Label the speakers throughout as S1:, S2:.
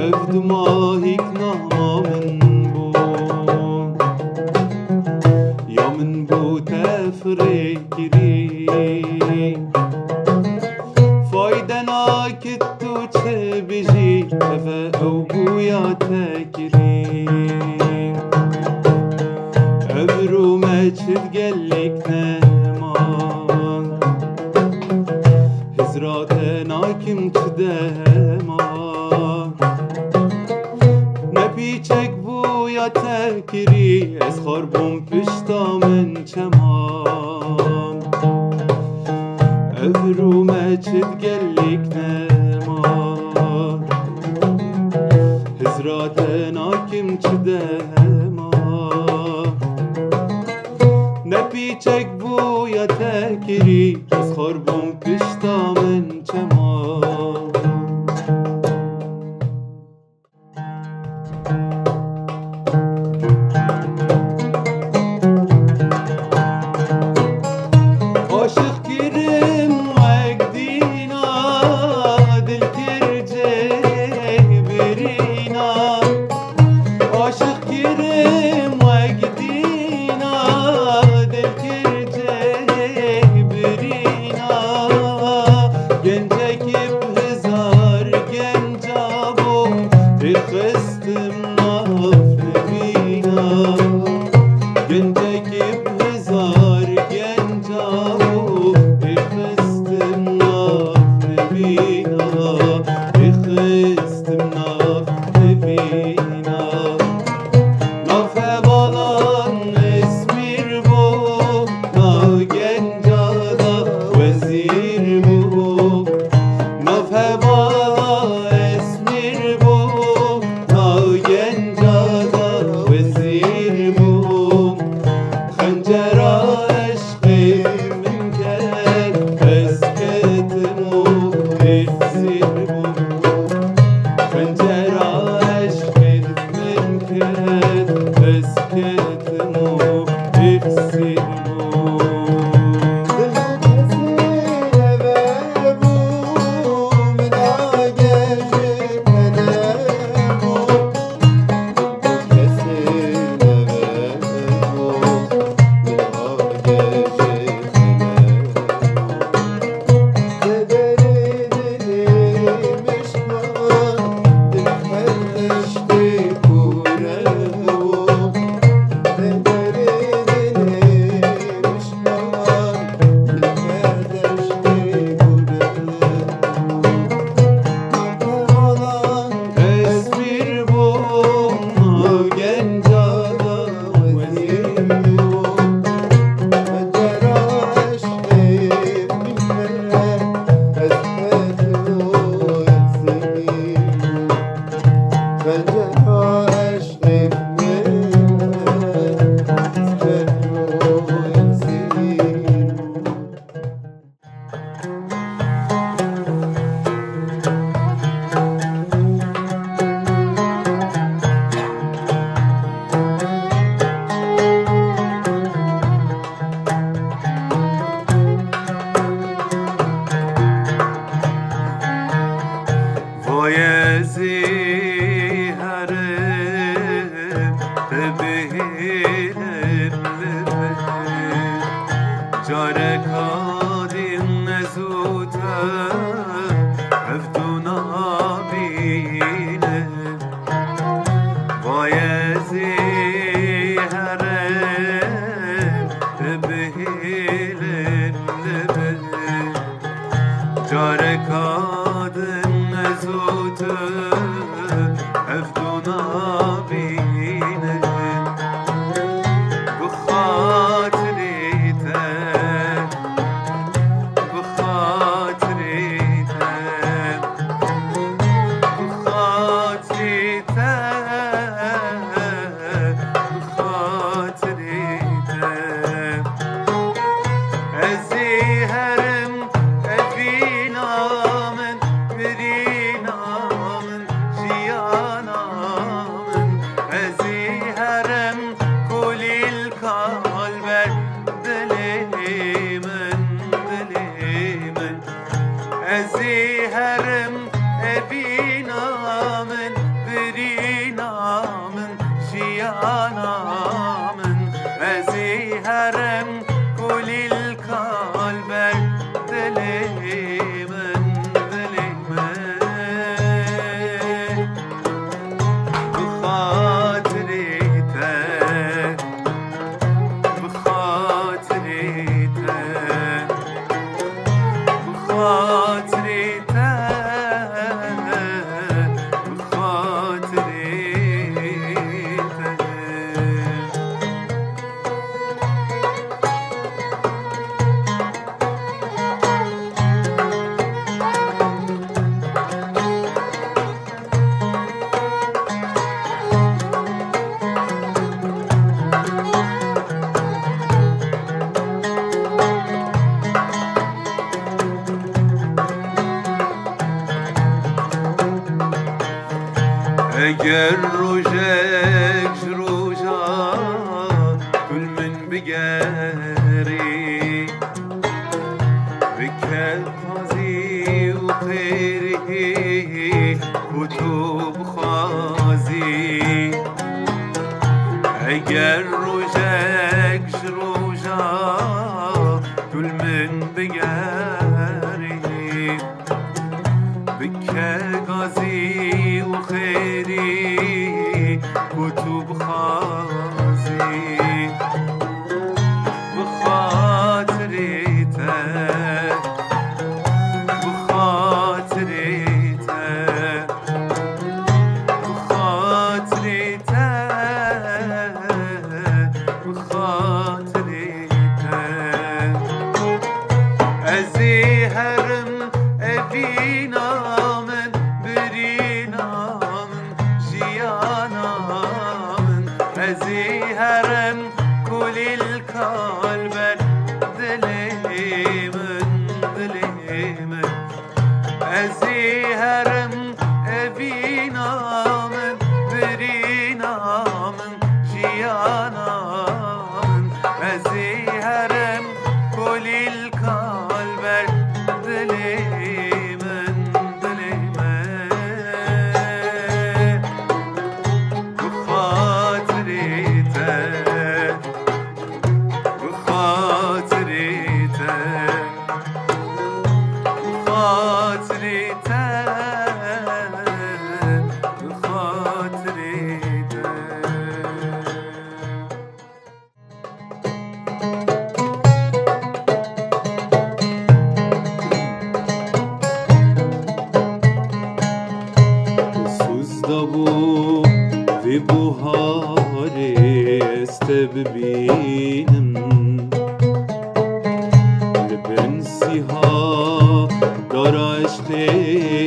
S1: أفدماهيك نعمة من بو يا من بو تفريكري فايدنا كتو تبجي تفا أو بويا تكري أبرو ما تشتقلك نمان هزراتنا كم تدمان نبيچك بويا تكري اسخار بوم پشتا من چمان أبرو ما تشتقلك نمان هزراتنا كم تدمان نبيچك بويا تكري اسخار بوم پشتا من چمان عاشق گیرم وقدینا دل کرجه برینا عاشق گیرم وقدینا دل کرجه برینا گنجک هزار گنجابو رخستم ناف نبینا گنجک هزار گنجابو رخستم ناف نبینا رخستم ناف نبینا ناف بالان اسمیر بو نا گنجادا وزیر بو ناف بالا اسمیر بو نا گنجادا وزیر بو خنجر عشق من کرد اسکتمو بزیر بو خنجر عشق من کرد اسکتمو بزیر بو اسمیر بو نا گنجادا وزیر بو وای زیهرم ببینم جاره کادیم نزوده افدونا بینم وای زیهرم ببینم جاره کادیم نزوده افدونا بینم بخاطریته بخاطریته بخاطریته بخاطریته ازیهرم افینامن برینامن اگر روژک روژا گل من بگری بکل قاضی و خیری کتب خوازی اگر روژک روژا گل من بگری بکل قاضی و خیری کتب خوازی بخاطری ته بخاطری ته بخاطری ته بخاطری ته ازی هرم evina من برina من جيانا من ازي هرم كل القلب دلي من ازي هرم evina من برina من جيانا من ازي هرم كل القلب دلي
S2: ve buhari bebinem لبن سیها دارا عشقی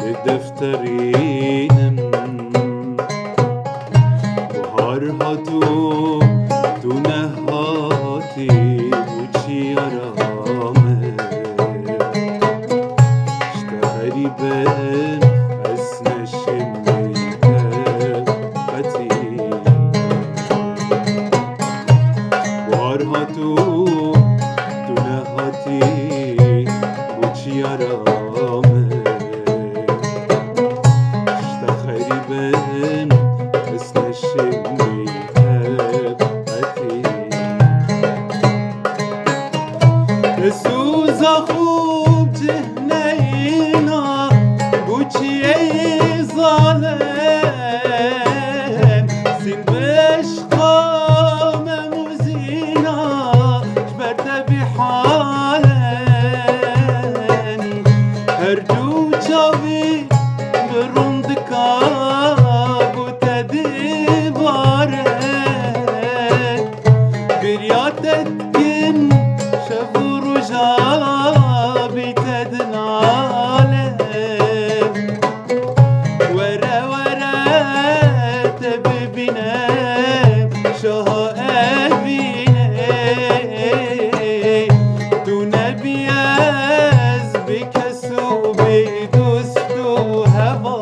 S2: لدفترینم بهار هاتو تو نهاتی بوچی آرامه اشته غریبن از نشمیده قطی بهار هاتو تو نهاتی بوچی آرامه اشته غریبن از نشمیده قطی سوزا خوب جهنینا بوچی ظالم سین بشقام موزینا جبرت بحالن هر دو چاوی برندکا بوتدی باره بریاتت کن شبور جابي تدناله ورا ورا تببنا شها أبينا دون بياز بكسو بدست هوا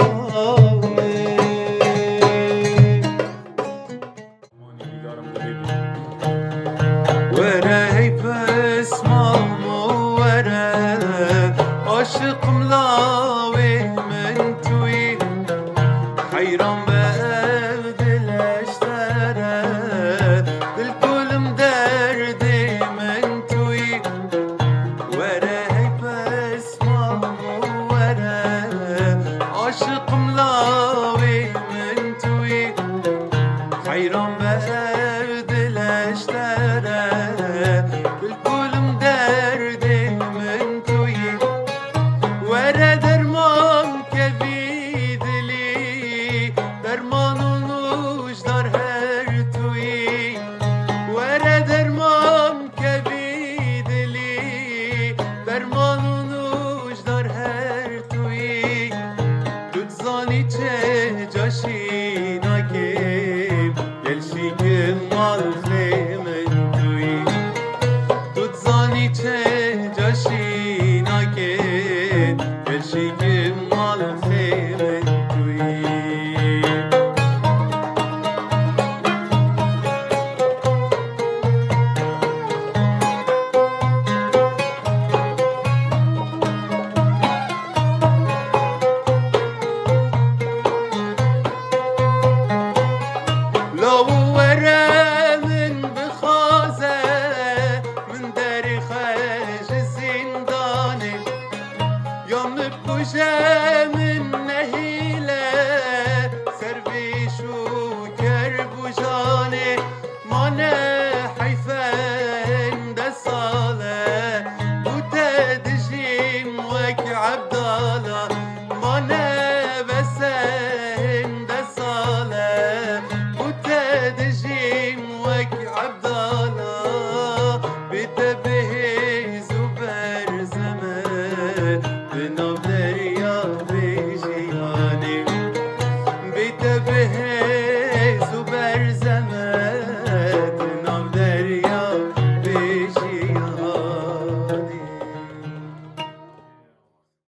S1: جهز و بر زمن